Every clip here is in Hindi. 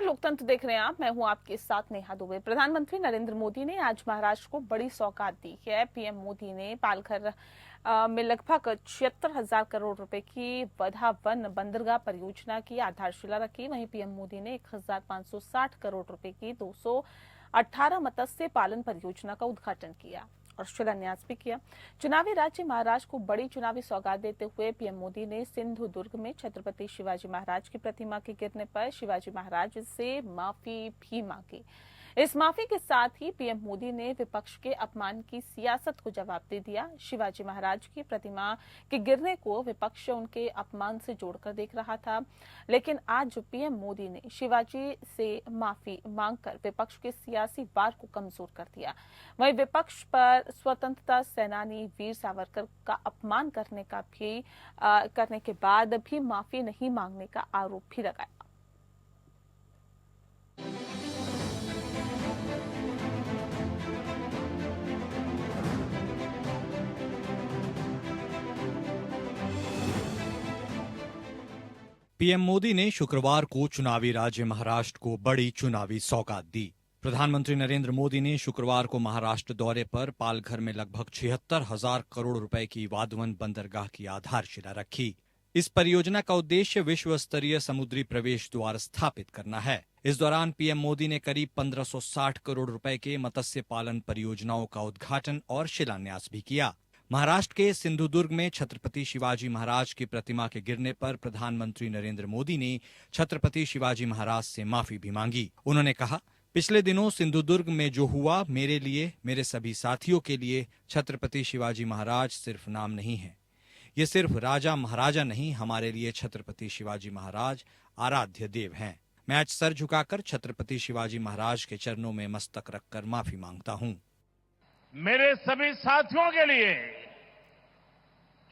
नमस्कार, लोकतंत्र देख रहे हैं आप। मैं हूं आपके साथ नेहा दुबे। प्रधानमंत्री नरेंद्र मोदी ने आज महाराष्ट्र को बड़ी सौगात दी है। पीएम मोदी ने पालघर में लगभग 76,000 करोड़ रुपए की वधा वन बंदरगाह परियोजना की आधारशिला रखी। वहीं पीएम मोदी ने 1,560 करोड़ रुपए की 218 मत्स्य पालन परियोजना का उद्घाटन किया और शिलान्यास भी किया। चुनावी राज्य महाराष्ट्र को बड़ी चुनावी सौगात देते हुए पीएम मोदी ने सिंधुदुर्ग में छत्रपति शिवाजी महाराज की प्रतिमा के गिरने पर शिवाजी महाराज से माफी भी मांगी। इस माफी के साथ ही पीएम मोदी ने विपक्ष के अपमान की सियासत को जवाब दे दिया। शिवाजी महाराज की प्रतिमा के गिरने को विपक्ष उनके अपमान से जोड़कर देख रहा था, लेकिन आज पीएम मोदी ने शिवाजी से माफी मांगकर विपक्ष के सियासी वार को कमजोर कर दिया। वहीं विपक्ष पर स्वतंत्रता सेनानी वीर सावरकर का अपमान करने के बाद भी माफी नहीं मांगने का आरोप भी लगाया। पीएम मोदी ने शुक्रवार को चुनावी राज्य महाराष्ट्र को बड़ी चुनावी सौगात दी। प्रधानमंत्री नरेंद्र मोदी ने शुक्रवार को महाराष्ट्र दौरे पर पालघर में लगभग 76,000 करोड़ रुपए की वाधवन बंदरगाह की आधारशिला रखी। इस परियोजना का उद्देश्य विश्व स्तरीय समुद्री प्रवेश द्वार स्थापित करना है। इस दौरान पीएम मोदी ने करीब 1,560 करोड़ रुपए के मत्स्य पालन परियोजनाओं का उद्घाटन और शिलान्यास भी किया। महाराष्ट्र के सिंधुदुर्ग में छत्रपति शिवाजी महाराज की प्रतिमा के गिरने पर प्रधानमंत्री नरेंद्र मोदी ने छत्रपति शिवाजी महाराज से माफी भी मांगी। उन्होंने कहा, पिछले दिनों सिंधुदुर्ग में जो हुआ, मेरे लिए, मेरे सभी साथियों के लिए छत्रपति शिवाजी महाराज सिर्फ नाम नहीं है। ये सिर्फ राजा महाराजा नहीं, हमारे लिए छत्रपति शिवाजी महाराज आराध्य देव हैं। मैं आज सर झुकाकर छत्रपति शिवाजी महाराज के चरणों में मस्तक रखकर माफी मांगता हूँ। मेरे सभी साथियों के लिए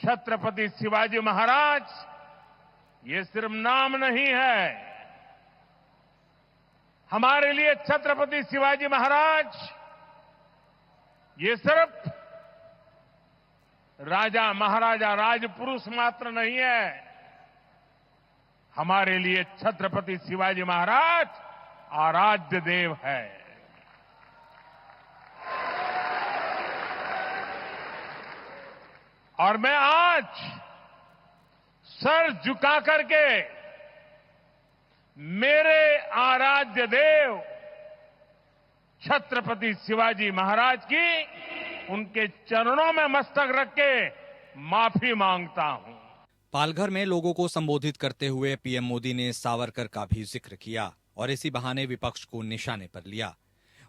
छत्रपति शिवाजी महाराज ये सिर्फ नाम नहीं है, हमारे लिए छत्रपति शिवाजी महाराज ये सिर्फ राजा महाराजा राजपुरुष मात्र नहीं है, हमारे लिए छत्रपति शिवाजी महाराज आराध्य देव है। और मैं आज सर झुका करके मेरे आराध्य देव छत्रपति शिवाजी महाराज की उनके चरणों में मस्तक रख के माफी मांगता हूं। पालघर में लोगों को संबोधित करते हुए पीएम मोदी ने सावरकर का भी जिक्र किया और इसी बहाने विपक्ष को निशाने पर लिया।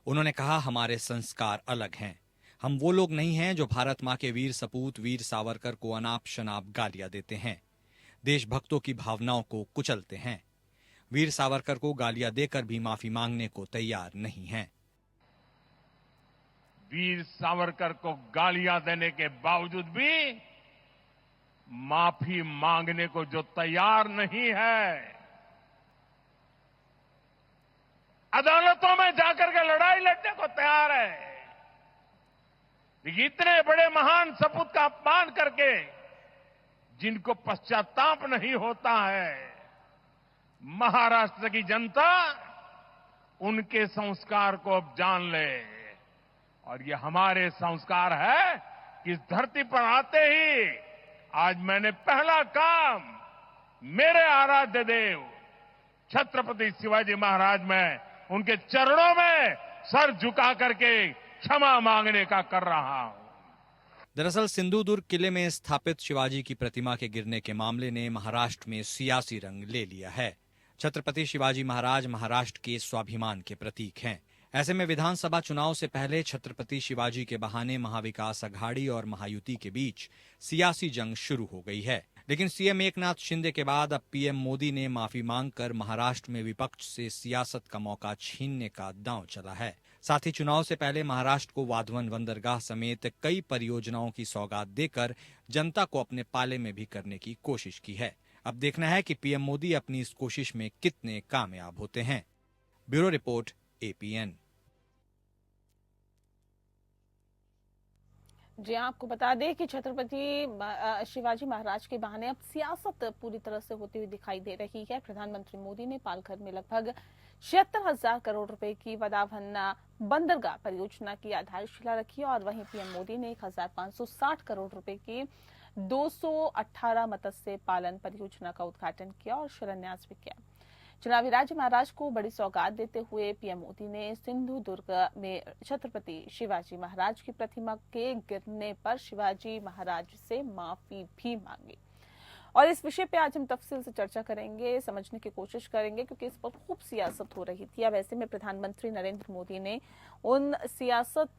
उन्होंने कहा, हमारे संस्कार अलग हैं। हम वो लोग नहीं हैं जो भारत मां के वीर सपूत वीर सावरकर को अनाप शनाप गालियां देते हैं, देशभक्तों की भावनाओं को कुचलते हैं। वीर सावरकर को गालियां देकर भी माफी मांगने को तैयार नहीं हैं। वीर सावरकर को गालियां देने के बावजूद भी माफी मांगने को जो तैयार नहीं है, अदालतों में जाकर के लड़ाई लड़ने को तैयार है, इतने बड़े महान सपूत का अपमान करके जिनको पश्चाताप नहीं होता है, महाराष्ट्र की जनता उनके संस्कार को अब जान ले। और ये हमारे संस्कार है कि इस धरती पर आते ही आज मैंने पहला काम मेरे आराध्य देव छत्रपति शिवाजी महाराज में उनके चरणों में सर झुका करके क्षमा मांगने का कर रहा हूं। दरअसल सिंधुदुर्ग किले में स्थापित शिवाजी की प्रतिमा के गिरने के मामले ने महाराष्ट्र में सियासी रंग ले लिया है। छत्रपति शिवाजी महाराज महाराष्ट्र के स्वाभिमान के प्रतीक हैं। ऐसे में विधानसभा चुनाव से पहले छत्रपति शिवाजी के बहाने महाविकास अघाड़ी और महायुति के बीच सियासी जंग शुरू हो गई है। लेकिन सीएम एकनाथ शिंदे के बाद अब पीएम मोदी ने माफी मांगकर महाराष्ट्र में विपक्ष से सियासत का मौका छीनने का दांव चला है। साथ ही चुनाव से पहले महाराष्ट्र को वाधवन बंदरगाह समेत कई परियोजनाओं की सौगात देकर जनता को अपने पाले में भी करने की कोशिश की है। अब देखना है कि पीएम मोदी अपनी इस कोशिश में कितने कामयाब होते हैं। Bureau report, APN। जी, आपको बता दें कि छत्रपति शिवाजी महाराज के बहाने अब सियासत पूरी तरह से होती हुई दिखाई दे रही है। प्रधानमंत्री मोदी ने पालघर में लगभग 76,000 करोड़ रुपए की वदावन बंदरगाह परियोजना की आधारशिला रखी और वहीं पीएम मोदी ने 1,560 करोड़ रुपए की 218 मत्स्य पालन परियोजना का उद्घाटन किया और शिलान्यास भी किया। चुनावी राज्य महाराज को बड़ी सौगात देते हुए पीएम मोदी ने सिंधु दुर्ग में छत्रपति शिवाजी महाराज की प्रतिमा के गिरने पर शिवाजी महाराज से माफी भी मांगी। और इस विषय पे आज हम तफसील से चर्चा करेंगे, समझने की कोशिश करेंगे, क्योंकि इस पर खूब सियासत हो रही थी। अब ऐसे में प्रधानमंत्री नरेंद्र मोदी ने उन सियासत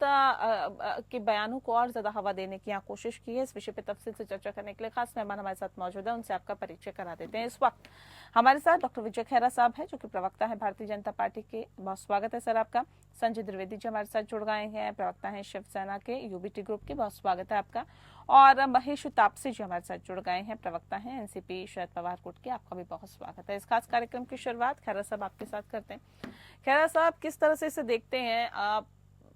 के बयानों को और ज्यादा हवा देने की यहाँ कोशिश की है। इस विषय पे तफसील से चर्चा करने के लिए खास मेहमान हमारे साथ मौजूद है, उनसे आपका परिचय करा देते हैं। इस वक्त हमारे साथ डॉक्टर विजय खैरा साहब है, जो कि प्रवक्ता है भारतीय जनता पार्टी के। बहुत स्वागत है सर आपका। संजय द्विवेदी जी हमारे साथ जुड़ गए हैं, प्रवक्ता हैं शिवसेना के यूबीटी ग्रुप के। बहुत स्वागत है आपका। और महेश तापसी जी हमारे साथ जुड़ गए हैं, प्रवक्ता हैं एनसीपी शरद पवार गुट के। आपका भी बहुत स्वागत है। इस खास कार्यक्रम की शुरुआत खैरा साहब आपके साथ करते हैं। खैरा साहब, किस तरह से इसे देखते हैं?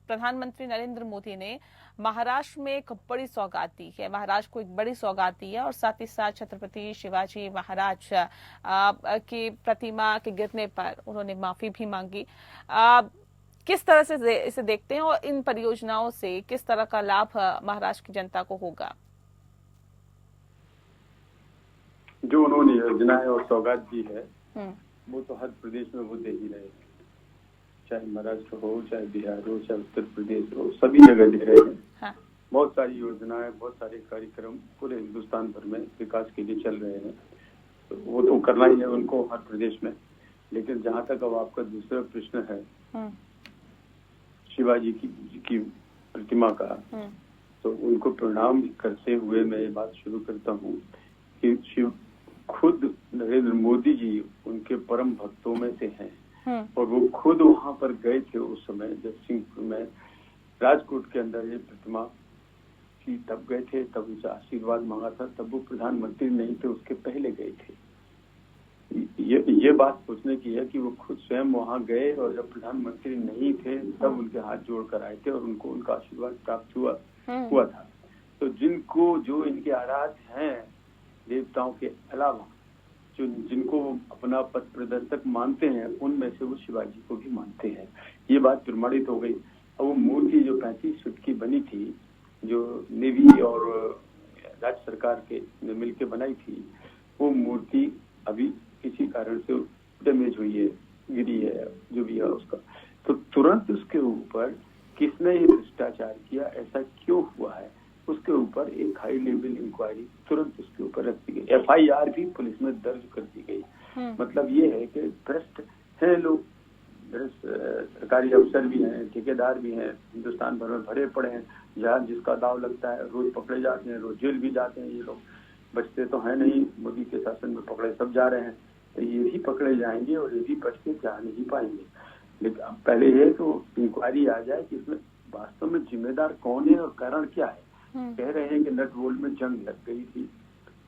प्रधानमंत्री नरेंद्र मोदी ने महाराष्ट्र में एक बड़ी सौगात दी है, महाराष्ट्र को एक बड़ी सौगात दी है और साथ ही साथ छत्रपति शिवाजी महाराज की प्रतिमा के गिरने पर उन्होंने माफी भी मांगी। किस तरह से इसे देखते हैं और इन परियोजनाओं से किस तरह का लाभ महाराष्ट्र की जनता को होगा? जो उन्होंने योजनाएं और सौगात दी है वो तो हर प्रदेश में वो दे ही रहे हैं, चाहे महाराष्ट्र हो, चाहे बिहार हो, चाहे उत्तर प्रदेश हो, सभी जगह दे रहे हैं। हाँ। बहुत सारी योजनाएं, बहुत सारे कार्यक्रम पूरे हिंदुस्तान भर में विकास के लिए चल रहे हैं, तो वो तो करना ही है उनको हर प्रदेश में। लेकिन जहाँ तक अब आपका दूसरा प्रश्न है शिवाजी की प्रतिमा का, तो उनको प्रणाम करते हुए मैं ये बात शुरू करता हूँ कि खुद नरेंद्र मोदी जी उनके परम भक्तों में से हैं और वो खुद वहां पर गए थे उस समय जगतसिंहपुर में, राजकोट के अंदर ये प्रतिमा की तब गए थे, तब उनसे आशीर्वाद मांगा था। तब वो प्रधानमंत्री नहीं थे, उसके पहले गए थे। ये बात सोचने की है कि वो खुद स्वयं वहां गए और जब प्रधानमंत्री नहीं थे तब उनके हाथ जोड़कर आए थे और उनको उनका आशीर्वाद प्राप्त हुआ था। तो जो इनके आराध्य हैं देवताओं के अलावा, जिनको अपना पथ प्रदर्शक मानते हैं, उनमें से वो शिवाजी को भी मानते हैं। ये बात प्रमाणित हो गई। अब वो मूर्ति जो 35 फीट की बनी थी, जो नेवी और राज्य सरकार के ने मिलकर बनाई थी, वो मूर्ति अभी किसी कारण से डैमेज हुई है, गिरी है, जो भी है उसका, तो तुरंत उसके ऊपर किसने ये भ्रष्टाचार किया, ऐसा क्यों हुआ है, उसके ऊपर एक हाई लेवल इंक्वायरी तुरंत उसके ऊपर रख दी गई। FIR भी पुलिस में दर्ज कर दी गई। मतलब ये है कि भ्रष्ट है लोग, सरकारी अफसर भी हैं, ठेकेदार भी हैं, हिंदुस्तान भर में भरे पड़े हैं। जहाँ जिसका दाव लगता है रोज पकड़े जाते हैं, रोज जेल भी जाते हैं। ये लोग बचते तो है नहीं, मोदी के शासन में पकड़े सब जा रहे हैं, तो ये भी पकड़े जाएंगे और ये भी बच के जा नहीं पाएंगे। लेकिन अब पहले ये तो इंक्वायरी आ जाए कि इसमें वास्तव में जिम्मेदार कौन है और कारण क्या है। कह रहे हैं कि नट बोल्ट में जंग लग गई थी,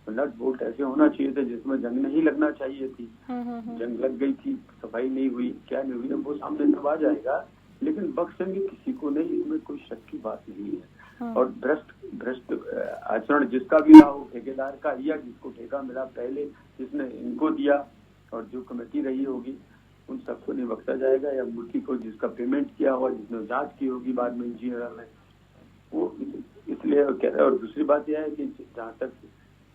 तो नट बोल्ट ऐसे होना चाहिए था जिसमें जंग नहीं लगना चाहिए थी। जंग लग गई थी, सफाई नहीं हुई, क्या नहीं हुई, वो सामने तब आ जाएगा। लेकिन बख्शेंगे किसी को नहीं, इसमें कोई शक की बात नहीं है। और भ्रष्ट आचरण जिसका भी रहा हो, ठेकेदार का या जिसको ठेका मिला पहले, जिसने इनको दिया और जो कमेटी रही होगी, उन सबको नहीं बख्शा जाएगा। या मूर्ति को जिसका पेमेंट किया हुआ, जिसने जांच की होगी बाद में इंजीनियर ने, वो इसलिए कह रहे हैं। और दूसरी बात यह है कि जहाँ तक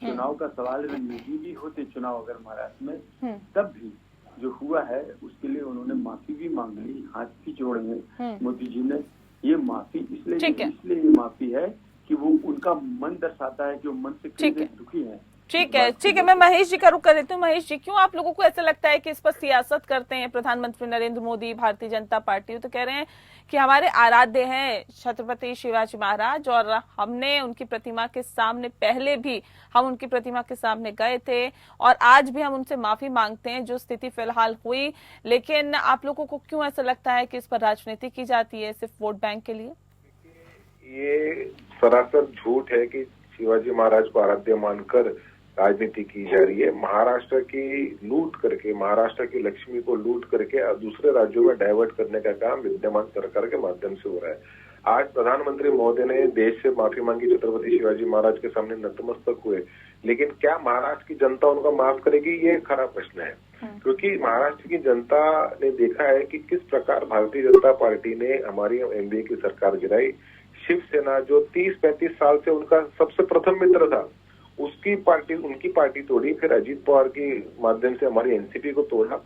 चुनाव का सवाल है, नहीं भी होते चुनाव अगर महाराष्ट्र में, तब भी जो हुआ है उसके लिए उन्होंने माफी भी मांग ली, हाथ भी जोड़े हैं मोदी जी ने। ये माफी इसलिए ये माफी है कि वो उनका मन दर्शाता है कि वो मन से कितने दुखी है। ठीक है, मैं महेश जी का रुख कर देती हूँ। महेश जी, क्यों आप लोगों को ऐसा लगता है कि इस पर सियासत करते हैं प्रधानमंत्री नरेंद्र मोदी, भारतीय जनता पार्टी? तो कह रहे हैं कि हमारे आराध्य हैं छत्रपति शिवाजी महाराज और हमने उनकी प्रतिमा के सामने, पहले भी हम उनकी प्रतिमा के सामने गए थे और आज भी हम उनसे माफी मांगते हैं जो स्थिति फिलहाल हुई। लेकिन आप लोगों को क्यों ऐसा लगता है कि इस पर राजनीति की जाती है सिर्फ वोट बैंक के लिए? ये सरासर झूठ है कि शिवाजी महाराज को आराध्य मानकर राजनीति की जा रही है। महाराष्ट्र की लूट करके, महाराष्ट्र की लक्ष्मी को लूट करके दूसरे राज्यों में डाइवर्ट करने का काम विद्यमान सरकार के माध्यम से हो रहा है। आज प्रधानमंत्री महोदय ने देश से माफी मांगी, छत्रपति शिवाजी महाराज के सामने नतमस्तक हुए, लेकिन क्या महाराष्ट्र की जनता उनका माफ करेगी, ये खरा प्रश्न है। क्योंकि महाराष्ट्र की जनता ने देखा है कि किस प्रकार भारतीय जनता पार्टी ने हमारी एनडीए की सरकार गिराई। शिवसेना जो 30-35 साल से उनका सबसे प्रथम मित्र था, उनकी पार्टी तोड़ी, फिर अजीत पवार के माध्यम से हमारी एनसीपी को तोड़ा,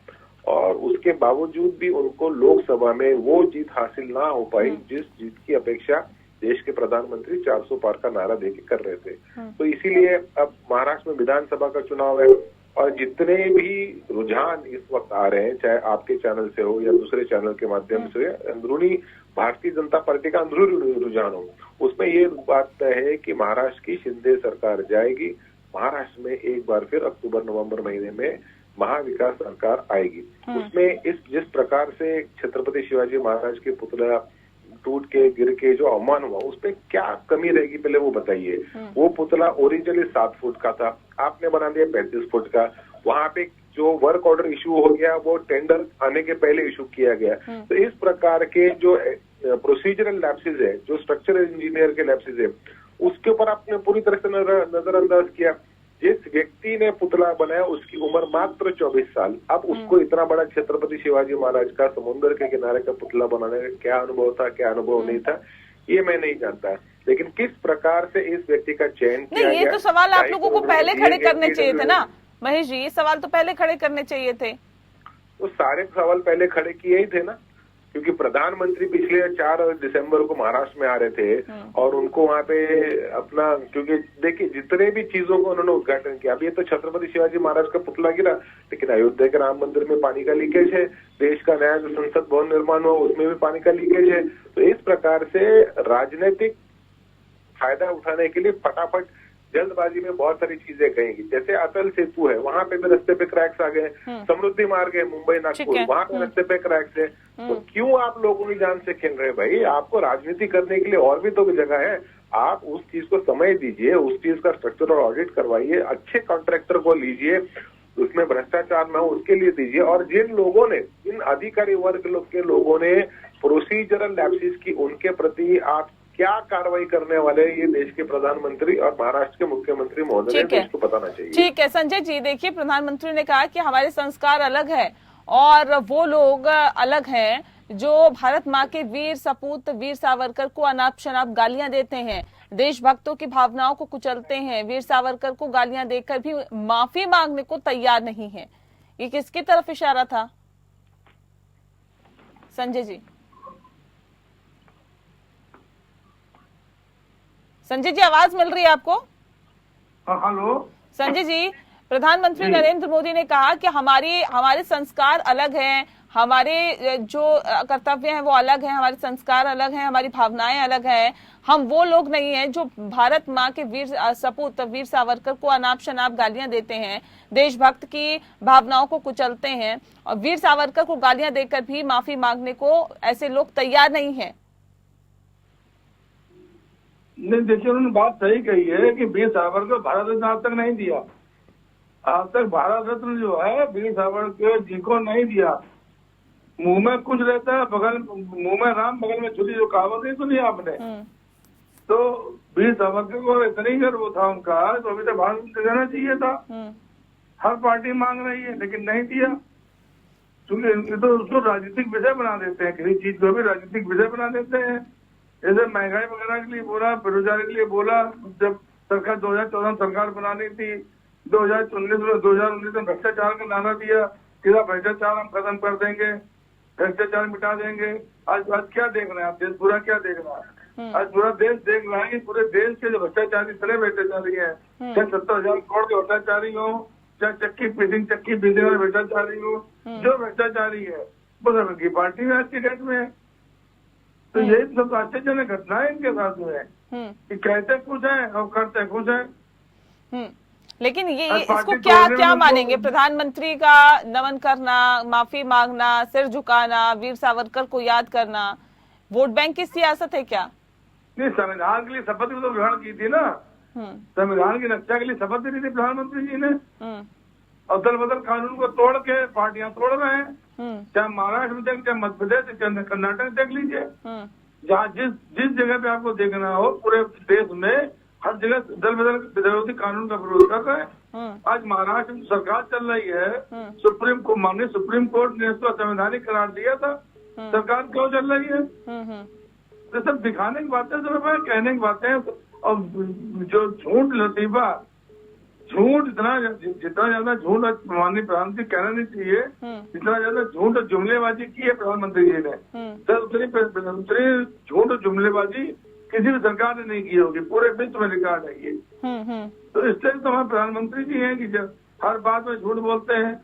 और उसके बावजूद भी उनको लोकसभा में वो जीत हासिल ना हो पाई जिस जीत की अपेक्षा देश के प्रधानमंत्री 400 पार का नारा देके कर रहे थे। तो इसीलिए अब महाराष्ट्र में विधानसभा का चुनाव है, और जितने भी रुझान इस वक्त आ रहे हैं, चाहे आपके चैनल से हो या दूसरे चैनल के माध्यम से, अंदरूनी भारतीय जनता पार्टी का अंदरूनी रुझान हो, उसमें ये बात तय है कि महाराष्ट्र की शिंदे सरकार जाएगी। महाराष्ट्र में एक बार फिर अक्टूबर-नवंबर महीने में महाविकास सरकार आएगी। उसमें जिस प्रकार से छत्रपति शिवाजी महाराज के पुतला टूट के गिर के जो अवमान हुआ, उसपे क्या कमी रहेगी, पहले वो बताइए। वो पुतला ओरिजिनली 7 फुट का था, आपने बना दिया 35 फुट का। वहां पे जो वर्क ऑर्डर इशू हो गया वो टेंडर आने के पहले इशू किया गया। तो इस प्रकार के जो प्रोसीजरल लैप्सेस है, जो स्ट्रक्चरल इंजीनियर के लैप्सेस है, उसके ऊपर आपने पूरी तरह से नजरअंदाज किया। जिस व्यक्ति ने पुतला बनाया उसकी उम्र मात्र 24 साल। अब उसको इतना बड़ा छत्रपति शिवाजी महाराज का समुद्र के किनारे का पुतला बनाने का क्या अनुभव था, क्या अनुभव नहीं था, ये मैं नहीं जानता। लेकिन किस प्रकार से इस व्यक्ति का चयन किया गया, ये तो सवाल आप लोगों को पहले खड़े करने चाहिए थे ना महेश जी, ये सवाल तो पहले खड़े करने चाहिए थे। तो सारे सवाल पहले खड़े किए ही थे ना, क्योंकि प्रधानमंत्री पिछले 4 दिसंबर को महाराष्ट्र में आ रहे थे और उनको वहां पे अपना, क्योंकि देखिए जितने भी चीजों को उन्होंने उद्घाटन किया। अभी ये तो छत्रपति शिवाजी महाराज का पुतला गिरा, लेकिन अयोध्या के राम मंदिर में पानी का लीकेज है, देश का नया जो संसद भवन निर्माण हुआ उसमें भी पानी का लीकेज है। तो इस प्रकार से राजनीतिक फायदा उठाने के लिए फटाफट जल्दबाजी में बहुत सारी चीजें कहेंगी। जैसे अटल सेतु है, वहां पे भी रास्ते पे क्रैक्स आ गए, समृद्धि मार्ग है मुंबई नागपुर, वहां पे रास्ते पे क्रैक्स है। तो क्यों आप लोगों की जान से खेल रहे भाई? आपको राजनीति करने के लिए और भी तो जगह है। आप उस चीज को समय दीजिए, उस चीज का स्ट्रक्चरल ऑडिट करवाइए, अच्छे कॉन्ट्रैक्टर को लीजिए, उसमें भ्रष्टाचार न हो उसके लिए दीजिए। और जिन लोगों ने, जिन अधिकारी वर्ग के लोगों ने प्रोसीजरल लैप्सेस की, उनके प्रति आप क्या कार्रवाई करने वाले ये देश के प्रधानमंत्री और महाराष्ट्र के मुख्यमंत्री महोदय ने इसको बताना चाहिए। ठीक है संजय जी, देखिए प्रधानमंत्री ने कहा कि हमारे संस्कार अलग है और वो लोग अलग हैं जो भारत माँ के वीर सपूत वीर सावरकर को अनाप शनाप गालियां देते हैं, देशभक्तों की भावनाओं को कुचलते हैं, वीर सावरकर को गालियां देकर भी माफी मांगने को तैयार नहीं है। ये किसकी तरफ इशारा था संजय जी? संजय जी आवाज मिल रही है आपको? हेलो संजय जी, प्रधानमंत्री नरेंद्र मोदी ने कहा कि हमारे संस्कार अलग हैं, हमारे जो कर्तव्य हैं वो अलग हैं, हमारे संस्कार अलग हैं, हमारी भावनाएं अलग हैं। हम वो लोग नहीं हैं जो भारत माँ के वीर सपूत वीर सावरकर को अनाप शनाप गालियां देते हैं, देशभक्त की भावनाओं को कुचलते हैं, और वीर सावरकर को गालियां देकर भी माफी मांगने को ऐसे लोग तैयार नहीं है। नहीं, देखिए उन्होंने बात सही कही है कि वीर सावरकर भारत रत्न आज तक नहीं दिया। आज तक भारत रत्न जो है वीर सावरकर जी को नहीं दिया। मुंह में कुछ रहता है, मुंह में राम बगल में छुरी, जो कहावत नहीं सुनी आपने? तो वीर सावरकर को इतना ही गर्व था उनका, तो अभी तक भारत रत्न देना चाहिए था। हर पार्टी मांग रही है लेकिन नहीं दिया, क्योंकि तो उसको राजनीतिक विषय बना देते हैं, किसी चीज को भी राजनीतिक विषय बना देते हैं। जैसे महंगाई वगैरह के लिए बोला, बेरोजगारी के लिए बोला। जब सरकार 2014 सरकार बनानी थी, 2019 में भ्रष्टाचार का नारा दिया, सीधा भ्रष्टाचार हम खत्म कर देंगे, भ्रष्टाचार मिटा देंगे। आज क्या देख रहे हैं आप? देश पूरा क्या देख रहा है? आज पूरा देश देख रहा है कि पूरे देश के जो भ्रष्टाचारी चले भ्रष्टाचारी है, चाहे 70,000 करोड़ के भ्रष्टाचारी हो, चाहे चक्की पीसिंग वाले भ्रष्टाचारी हो, जो भ्रष्टाचारी है वो सब की पार्टी में आज की डेट में है। तो यही सब आश्चर्यजनक घटना है इनके साथ में, कि कहते कुछ है और करते कुछ है। लेकिन ये इसको क्या मानेंगे? प्रधानमंत्री का नमन करना, माफी मांगना, सिर झुकाना, वीर सावरकर को याद करना, वोट बैंक की सियासत है क्या? नहीं, संविधान के लिए शपथ भी तो ग्रहण की थी ना। संविधान की रक्षा के लिए शपथ दी थी प्रधानमंत्री जी ने। अदल बदल कानून को तोड़ के पार्टियां तोड़ रहे हैं, चाहे महाराष्ट्र में देख, चाहे मध्य प्रदेश, चाहे कर्नाटक देख लीजिए। जहाँ जिस जगह पे आपको देखना हो पूरे देश में हर जगह दल बदल विरोधी कानून का विरोध कर रहे हैं। आज महाराष्ट्र में सरकार चल रही है, माननीय सुप्रीम कोर्ट ने इसको असंवैधानिक करार दिया था, सरकार क्यों चल रही है? तो सब दिखाने की बातें, सिर्फ कहने की बातें। और जो झूठ लतीफा, झूठ जितना ज्यादा झूठ माननीय प्रधानमंत्री कहना नहीं चाहिए, जितना ज्यादा झूठ और जुमलेबाजी की है प्रधानमंत्री जी ने, सर उतनी झूठ और जुमलेबाजी किसी भी सरकार ने नहीं की होगी, पूरे विश्व में रिकॉर्ड है ये। तो इससे तो हमारे प्रधानमंत्री जी हैं कि जब हर बात में झूठ बोलते हैं,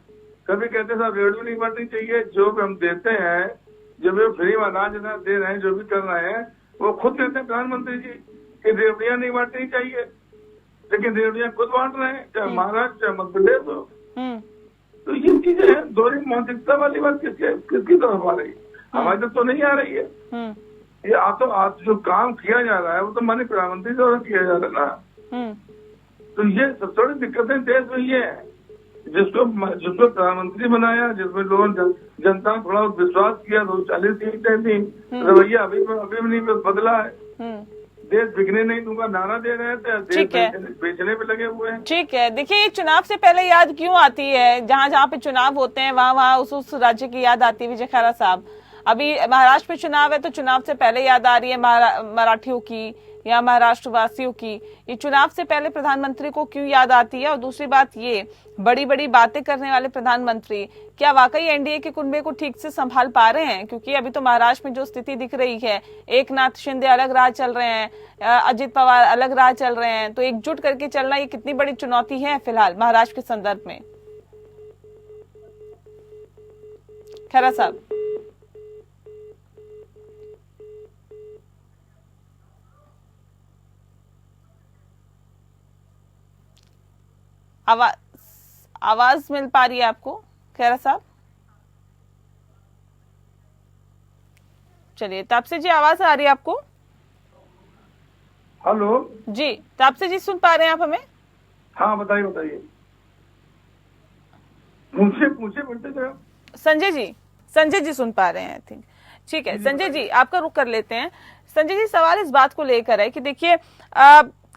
कभी कहते साहब रेडियो नहीं बढ़नी चाहिए, जो भी हम देते हैं, जो भी फ्री में अनाज दे रहे हैं, जो भी कर रहे हैं, वो खुद कहते हैं प्रधानमंत्री जी कि रेवड़ियां नहीं बांटनी चाहिए, लेकिन रेवड़ियां खुद बांट रहे हैं, चाहे महाराष्ट्र चाहे मध्य प्रदेश हो। तो ये चीजें हैं, दोहरी मानसिकता वाली बात किसकी तरफ आ रही है? हमारी तरफ तो नहीं आ रही है। ये आज जो काम किया जा रहा है वो तो माननीय प्रधानमंत्री द्वारा किया जा रहा है ना। तो ये सब थोड़ी दिक्कतें देश में ये है, जिसको प्रधानमंत्री बनाया, जिसमें लोगों जनता ने थोड़ा विश्वास किया, 40 सीटें थी, रवैया अभी भी नहीं बदला है। देश बिकने नहीं दूंगा नारा दे रहे थे, देश बेचने पे लगे हुए हैं। ठीक है, देखिए ये चुनाव से पहले याद क्यों आती है? जहाँ जहाँ पे चुनाव होते हैं वहाँ उस राज्य की याद आती है। विजय खैरा साहब, अभी महाराष्ट्र में चुनाव है तो चुनाव से पहले याद आ रही है मराठियों की या महाराष्ट्र वासियों की। ये चुनाव से पहले प्रधानमंत्री को क्यों याद आती है? और दूसरी बात, ये बड़ी बड़ी बातें करने वाले प्रधानमंत्री क्या वाकई एनडीए के कुनबे को ठीक से संभाल पा रहे हैं? क्योंकि अभी तो महाराष्ट्र में जो स्थिति दिख रही है, एकनाथ शिंदे अलग राह चल रहे हैं, अजित पवार अलग राह चल रहे हैं, तो एकजुट करके चलना ये कितनी बड़ी चुनौती है फिलहाल महाराष्ट्र के संदर्भ में? खैरा साहब, आवाज मिल पा रही है आपको खैरा साहब? चलिए, तापसी जी आवाज आ रही है आपको? हेलो जी, तापसी जी सुन पा रहे हैं आप हमें? हाँ बताइए पूछे बोलते थे। संजय जी सुन पा रहे हैं, आई थिंक। ठीक है संजय जी, आपका रुख कर लेते हैं। संजय जी, सवाल इस बात को लेकर है कि देखिए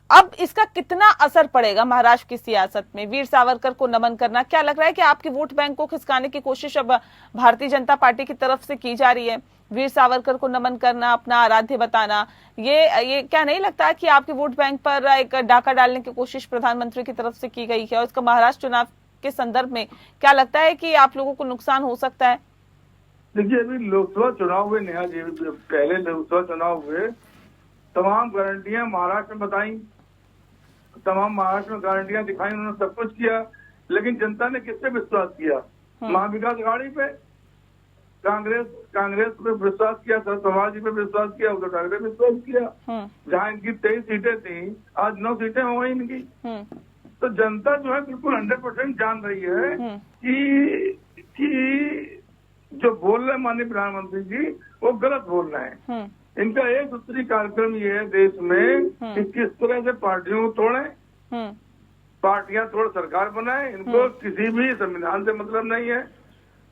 अब इसका कितना असर पड़ेगा महाराष्ट्र की सियासत में? वीर सावरकर को नमन करना, क्या लग रहा है कि आपके वोट बैंक को खिसकाने की कोशिश अब भारतीय जनता पार्टी की तरफ से की जा रही है? वीर सावरकर को नमन करना, अपना आराध्य बताना, ये क्या नहीं लगता कि आपके वोट बैंक पर एक डाका डालने की कोशिश प्रधानमंत्री की तरफ से की गई है? और इसका महाराष्ट्र चुनाव के संदर्भ में क्या लगता है कि आप लोगों को नुकसान हो सकता है? देखिए, अभी लोकसभा चुनाव हुए, नेहा जी पहले लोकसभा चुनाव हुए, तमाम गारंटियां महाराष्ट्र में बताई, तमाम महाराष्ट्र में गारंटियां दिखाई, उन्होंने सब कुछ किया, लेकिन जनता ने किस पे विश्वास किया? महाविकास आघाड़ी पे, कांग्रेस पे विश्वास किया, शरद पवार जी पे विश्वास किया, उद्धव ठाकरे पे विश्वास किया। जहाँ इनकी 23 सीटें थी, आज 9 सीटें हो गई इनकी। तो जनता जो है बिल्कुल 100% जान रही है कि जो बोल रहे हैं माननीय प्रधानमंत्री जी, वो गलत बोल रहे हैं। इनका एक सूत्री कार्यक्रम ये है देश में कि किस तरह से पार्टियों को तोड़ें, पार्टियां तोड़ सरकार बनाए। इनको किसी भी संविधान से मतलब नहीं है,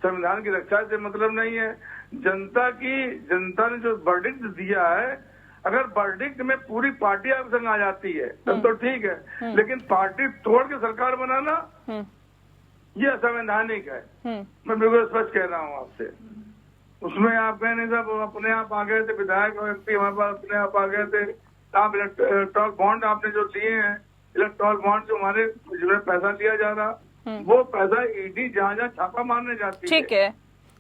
संविधान की रक्षा से मतलब नहीं है। जनता ने जो वर्डिक्ट दिया है, अगर वर्डिक्ट में पूरी पार्टी आपके संग आ जाती है तब तो ठीक है, लेकिन पार्टी तोड़ के सरकार बनाना ये असंवैधानिक है। मैं बिल्कुल स्पष्ट कह रहा हूँ आपसे। उसमें आप कह नहीं साहब अपने आप आ गए थे, विधायक और एमपी हमारे पास अपने आप आ गए थे। आप इलेक्ट्रॉल बॉन्ड आपने जो लिए हैं, इलेक्ट्रॉल बॉन्ड जो हमारे जिसमें पैसा लिया जा रहा, वो पैसा ईडी जहाँ जहाँ छापा मारने जाती है। ठीक है,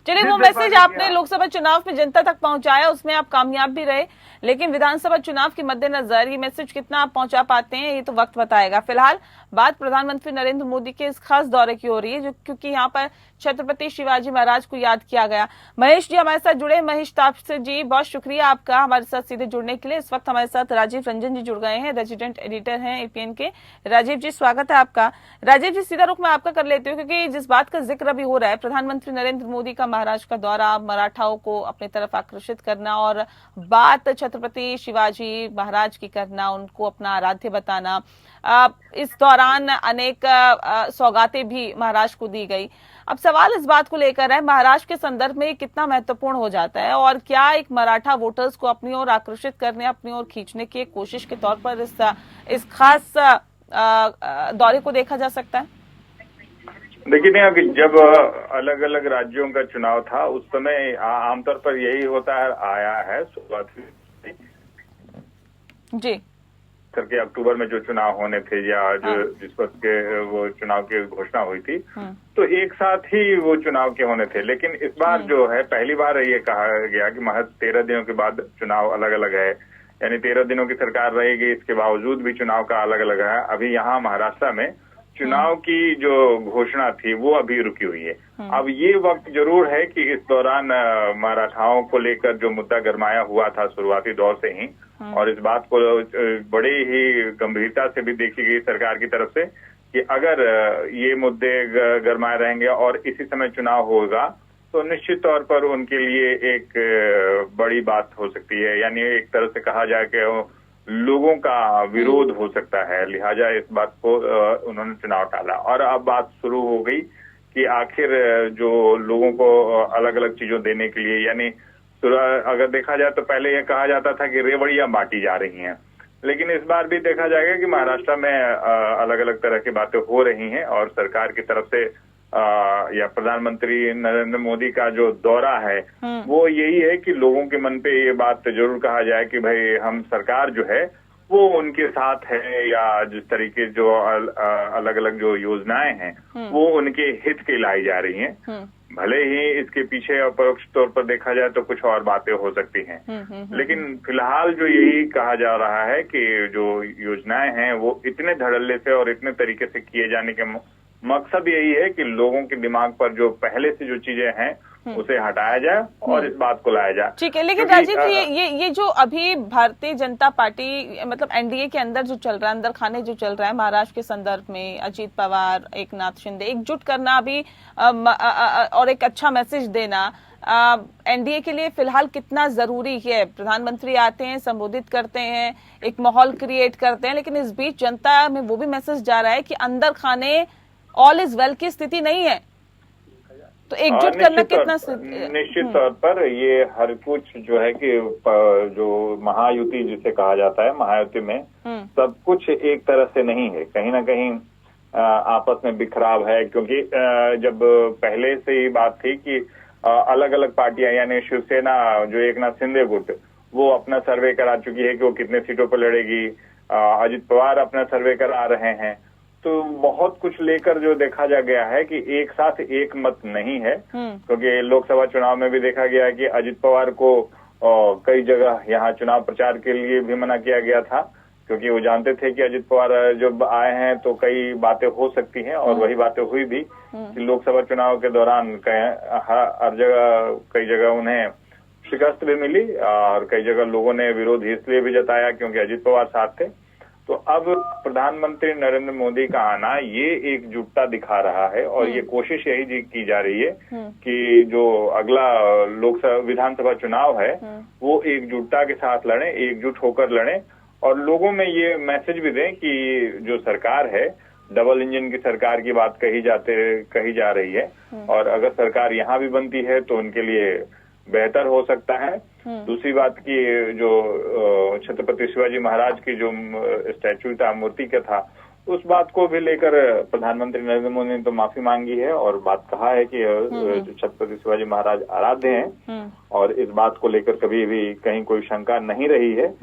चलिए, वो मैसेज आपने लोकसभा चुनाव में जनता तक पहुंचाया, उसमें आप कामयाब भी रहे, लेकिन विधानसभा चुनाव के मद्देनजर ये मैसेज कितना आप पहुंचा पाते हैं ये तो वक्त बताएगा। फिलहाल बात प्रधानमंत्री नरेंद्र मोदी के इस खास दौरे की हो रही है, जो क्योंकि यहाँ पर छत्रपति शिवाजी महाराज को याद किया गया। महेश जी हमारे साथ जुड़े। महेश तापसे जी, बहुत शुक्रिया आपका हमारे साथ सीधे जुड़ने के लिए। इस वक्त हमारे साथ राजीव रंजन जी जुड़ गए हैं, रेजिडेंट एडिटर हैं एपीएन के। राजीव जी, स्वागत है आपका। राजीव जी, सीधा रुख मैं आपका कर लेती हूँ, क्योंकि जिस बात का जिक्र अभी हो रहा है, प्रधानमंत्री नरेंद्र मोदी का महाराष्ट्र का दौरा, मराठाओं को अपनी तरफ आकर्षित करना और बात छत्रपति शिवाजी महाराज की करना, उनको अपना आराध्य बताना, इस दौरान अनेक सौगातें भी महाराष्ट्र को दी गई। अब सवाल इस बात को लेकर है, महाराष्ट्र के संदर्भ में कितना महत्वपूर्ण हो जाता है और क्या एक मराठा वोटर्स को अपनी ओर आकर्षित करने, अपनी ओर खींचने की एक कोशिश के तौर पर इस खास दौरे को देखा जा सकता है? देखिए नहीं, अभी जब अलग अलग राज्यों का चुनाव था उस समय आमतौर पर यही होता आया है शुरुआत जी करके अक्टूबर में जो चुनाव होने थे या जो जिस वक्त के वो चुनाव की घोषणा हुई थी तो एक साथ ही वो चुनाव के होने थे। लेकिन इस बार जो है पहली बार ये कहा गया कि महज 13 दिनों के बाद चुनाव अलग अलग है, यानी 13 दिनों की सरकार रहेगी, इसके बावजूद भी चुनाव का अलग अलग है। अभी यहाँ महाराष्ट्र में चुनाव की जो घोषणा थी वो अभी रुकी हुई है। अब ये वक्त जरूर है कि इस दौरान मराठाओं को लेकर जो मुद्दा गरमाया हुआ था शुरुआती दौर से ही, और इस बात को बड़ी ही गंभीरता से भी देखी गई सरकार की तरफ से कि अगर ये मुद्दे गरमाए रहेंगे और इसी समय चुनाव होगा तो निश्चित तौर पर उनके लिए एक बड़ी बात हो सकती है, यानी एक तरह से कहा जाए कि लोगों का विरोध हो सकता है। लिहाजा इस बात को उन्होंने चुनाव टाला और अब बात शुरू हो गई कि आखिर जो लोगों को अलग अलग चीजों देने के लिए, यानी अगर देखा जाए तो पहले यह कहा जाता था कि रेवड़ियां बांटी जा रही हैं, लेकिन इस बार भी देखा जाएगा कि महाराष्ट्र में अलग अलग तरह की बातें हो रही हैं और सरकार की तरफ से या प्रधानमंत्री नरेंद्र मोदी का जो दौरा है वो यही है कि लोगों के मन पे ये बात जरूर कहा जाए कि भाई हम सरकार जो है वो उनके साथ है, या जिस तरीके जो अलग अलग जो योजनाएं हैं वो उनके हित के लाई जा रही हैं। भले ही इसके पीछे अपरोक्ष तौर पर देखा जाए तो कुछ और बातें हो सकती हैं, लेकिन फिलहाल जो यही कहा जा रहा है कि जो योजनाएं हैं वो इतने धड़ल्ले से और इतने तरीके से किए जाने के मकसद यही है कि लोगों के दिमाग पर जो पहले से जो चीजें हैं उसे हटाया जाए और इस बात को लाया जाए। ठीक है, लेकिन राजीव जी ये जो अभी भारतीय जनता पार्टी मतलब एनडीए के अंदर जो चल रहा है, अंदर खाने जो चल रहा है महाराष्ट्र के संदर्भ में, अजीत पवार, एकनाथ शिंदे एकजुट करना अभी और एक अच्छा मैसेज देना एनडीए के लिए फिलहाल कितना जरूरी है? प्रधानमंत्री आते हैं, संबोधित करते हैं, एक माहौल क्रिएट करते हैं, लेकिन इस बीच जनता में वो भी मैसेज जा रहा है कि अंदर खाने ऑल इज वेल की स्थिति नहीं है, तो एकजुट करना कितना निश्चित तौर पर ये हर कुछ जो है कि जो महायुति जिसे कहा जाता है, महायुति में सब कुछ एक तरह से नहीं है, कहीं ना कहीं आपस में बिखराव है। क्योंकि जब पहले से ही बात थी कि अलग अलग पार्टियां, यानी शिवसेना जो एकनाथ शिंदे गुट वो अपना सर्वे करा चुकी है कि वो कितने सीटों पर लड़ेगी, अजित पवार अपना सर्वे करा रहे हैं, तो बहुत कुछ लेकर जो देखा जा गया है कि एक साथ एक मत नहीं है। क्योंकि लोकसभा चुनाव में भी देखा गया कि अजित पवार को कई जगह यहाँ चुनाव प्रचार के लिए भी मना किया गया था, क्योंकि वो जानते थे कि अजित पवार जब आए हैं तो कई बातें हो सकती हैं, और वही बातें हुई भी कि लोकसभा चुनाव के दौरान हर जगह कई जगह उन्हें शिकस्त भी मिली और कई जगह लोगों ने विरोध इसलिए भी जताया क्योंकि अजित पवार साथ थे। तो अब प्रधानमंत्री नरेंद्र मोदी का आना ये एकजुटता दिखा रहा है और ये कोशिश यही की जा रही है कि जो अगला लोकसभा विधानसभा चुनाव है वो एकजुटता के साथ लड़ें, एकजुट होकर लड़ें और लोगों में ये मैसेज भी दें कि जो सरकार है डबल इंजन की सरकार की बात कही जा रही है, और अगर सरकार यहाँ भी बनती है तो उनके लिए बेहतर हो सकता है। दूसरी बात की जो छत्रपति शिवाजी महाराज की जो स्टैचू था, मूर्ति का था, उस बात को भी लेकर प्रधानमंत्री नरेंद्र मोदी ने तो माफी मांगी है और बात कहा है कि जो छत्रपति शिवाजी महाराज आराध्य हैं और इस बात को लेकर कभी भी कहीं कोई शंका नहीं रही है।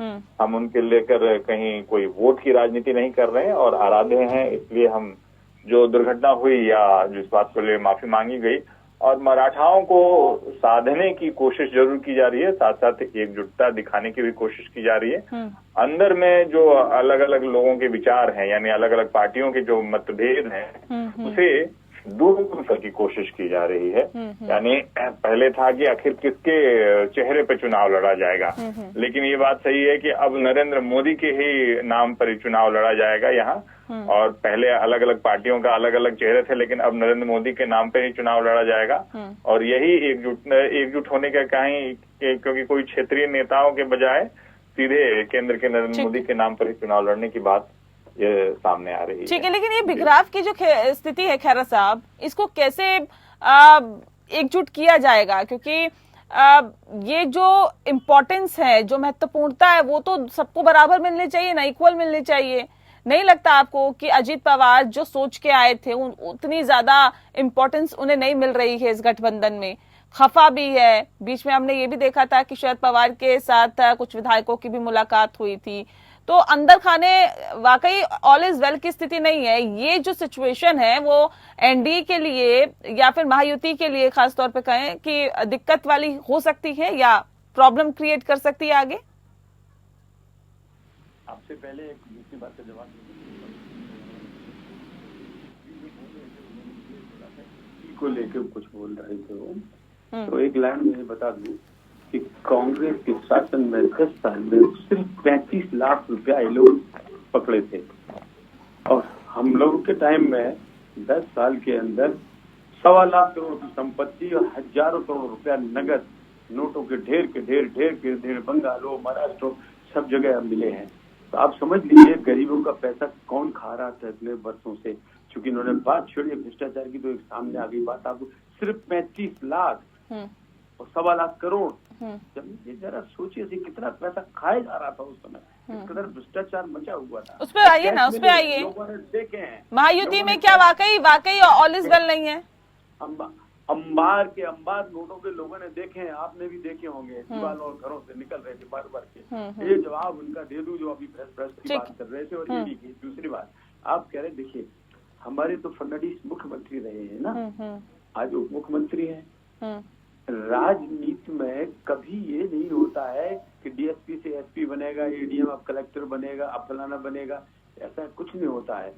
हम उनके लेकर कहीं कोई वोट की राजनीति नहीं कर रहे हैं और आराध्य हैं, इसलिए हम जो दुर्घटना हुई या जिस बात को ले माफी मांगी गई और मराठाओं को साधने की कोशिश जरूर की जा रही है, साथ साथ एकजुटता दिखाने की भी कोशिश की जा रही है। अंदर में जो अलग अलग लोगों के विचार हैं, यानी अलग अलग पार्टियों के जो मतभेद हैं उसे दूर करने की कोशिश की जा रही है। यानी पहले था कि आखिर किसके चेहरे पे चुनाव लड़ा जाएगा, लेकिन ये बात सही है कि अब नरेंद्र मोदी के ही नाम पर ही चुनाव लड़ा जाएगा यहाँ। और पहले अलग अलग पार्टियों का अलग अलग चेहरे थे, लेकिन अब नरेंद्र मोदी के नाम पे ही चुनाव लड़ा जाएगा। और यही एकजुट होने का कहीं, क्योंकि कोई क्षेत्रीय नेताओं के बजाय सीधे केंद्र के नरेंद्र मोदी के नाम पर ही चुनाव लड़ने की बात ये सामने आ रही है। ठीक है, लेकिन ये बिखराव की जो स्थिति है खैरा साहब, इसको कैसे एकजुट किया जाएगा? क्योंकि ये जो इम्पोर्टेंस है, जो महत्वपूर्णता है, वो तो सबको बराबर मिलनी चाहिए ना, इक्वल मिलनी चाहिए। नहीं लगता आपको कि अजीत पवार जो सोच के आए थे उतनी ज्यादा इम्पोर्टेंस उन्हें नहीं मिल रही है इस गठबंधन में? खफा भी है। बीच में हमने ये भी देखा था कि शरद पवार के साथ कुछ विधायकों की भी मुलाकात हुई थी। तो अंदर खाने वाकई ऑल इज वेल की स्थिति नहीं है। ये जो सिचुएशन है वो एनडीए के लिए या फिर महायुति के लिए खास तौर पे कहें कि दिक्कत वाली हो सकती है या प्रॉब्लम क्रिएट कर सकती है आगे? आपसे पहले एक दूसरी बात का जवाब को लेकर कुछ बोल रहे थे वो, तो एक लाइन में बता दूं कि कांग्रेस के शासन में 10 साल में सिर्फ 35 लाख रुपया ये लोग पकड़े थे, और हम लोगों के टाइम में 10 साल के अंदर 1.25 लाख करोड़ की संपत्ति और हजारों करोड़ रुपया नगद नोटों के ढेर बंगाल हो, महाराष्ट्र हो, सब जगह मिले हैं। तो आप समझ लीजिए गरीबों का पैसा कौन खा रहा था इतने वर्षों से। चूंकि इन्होंने बात छोड़ी भ्रष्टाचार की, तो एक सामने आ गई बात। आपको सिर्फ 35 लाख और 1.25 लाख करोड़, जब ये जरा सोचिए कितना पैसा खाया जा रहा था उस समय, इस कदर भ्रष्टाचार मचा हुआ था। उस पे आइए ना, उस पे आइए। लोगों ने देखे हैं महायुति में क्या वाकई ऑल इज वेल नहीं है? अंबार नोटों के लोगों ने देखे हैं, आपने भी देखे होंगे, दीवारों और घरों से निकल रहे थे बार के। ये जवाब उनका दे दूं जो अभी प्रेस की बात कर रहे थे। और ईडी की दूसरी बात आप कह रहे, देखिए हमारे तो फडणवीस मुख्यमंत्री रहे हैं ना, आज उप मुख्यमंत्री हैं। राजनीति में कभी ये नहीं होता है कि डीएसपी से एसपी बनेगा, एडीएम अब कलेक्टर बनेगा, अब फलाना बनेगा, ऐसा कुछ नहीं होता है।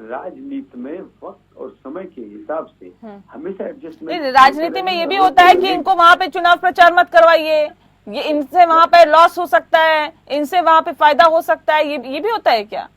राजनीति में वक्त और समय के हिसाब से हमेशा एडजस्टमेंट। राजनीति में ये भी होता है कि इनको वहाँ पे चुनाव प्रचार मत करवाइए, ये इनसे वहाँ पे लॉस हो सकता है, इनसे वहाँ पे फायदा हो सकता है, ये भी होता है क्या?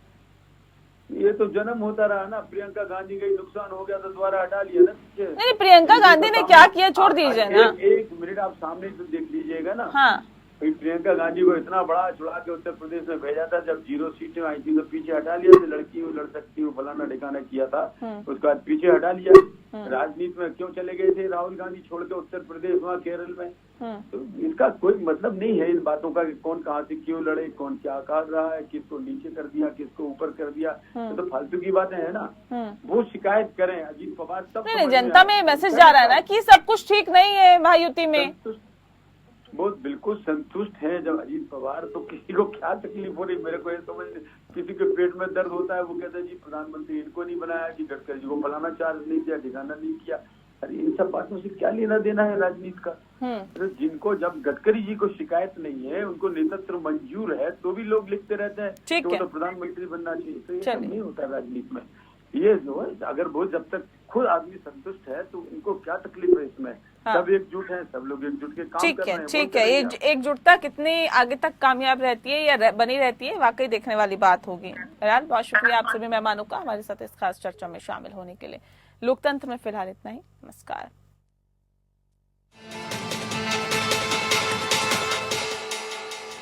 ये तो जन्म होता रहा ना। प्रियंका गांधी का नुकसान हो गया तो दोबारा हटा लिया ना पीछे। नहीं, प्रियंका गांधी ने क्या किया छोड़ दीजिए ना। एक मिनट आप सामने तो देख लीजिएगा ना। हाँ, प्रियंका गांधी को इतना बड़ा चुरा के उत्तर प्रदेश में भेजा था, जब 0 सीटें आई थी तो पीछे हटा लिया था। लड़की हूँ, लड़ सकती हूँ, फलाना ठिकाना किया था, उसके बाद पीछे हटा लिया। राजनीति में क्यों चले गए थे राहुल गांधी छोड़ के उत्तर प्रदेश, वहाँ केरल में? तो इसका कोई मतलब नहीं है इन बातों का कि कौन कहाँ से क्यों लड़े, कौन क्या कर रहा है, किसको नीचे कर दिया, किसको ऊपर कर दिया, तो फालतू की बातें है ना। वो शिकायत करें अजीत पवार सब। नहीं, जनता में मैसेज जा रहा है ना कि सब कुछ ठीक नहीं है महायुति में। वो बिल्कुल संतुष्ट है जब अजीत पवार, तो किसी को क्या तकलीफ हो रही मेरे को ये समझ। किसी के पेट में दर्द होता है, वो कहता है जी प्रधानमंत्री इनको नहीं बनाया, जी गडकरी जी को फलाना चार्ज नहीं दिया, ठिकाना नहीं किया। अरे इन सब बातों से क्या लेना देना है राजनीति का? तो जिनको जब गडकरी जी को शिकायत नहीं है, उनको नेतृत्व मंजूर है, तो भी लोग लिखते रहते हैं कि वो तो प्रधानमंत्री बनना चाहिए। तो ये सब नहीं होता राजनीति में। ये जो है अगर वो जब तक खुद आदमी संतुष्ट है तो उनको क्या तकलीफ है इसमें? सब एकजुट हैं, सब लोग एकजुट के काम कर रहे हैं। ठीक है। ये एकजुटता कितनी आगे तक कामयाब रहती है या बनी रहती है, वाकई देखने वाली बात होगी। बहरहाल बहुत शुक्रिया आप सभी मेहमानों का हमारे साथ इस खास चर्चा में शामिल होने के लिए। लोकतंत्र में फिलहाल इतना ही। नमस्कार।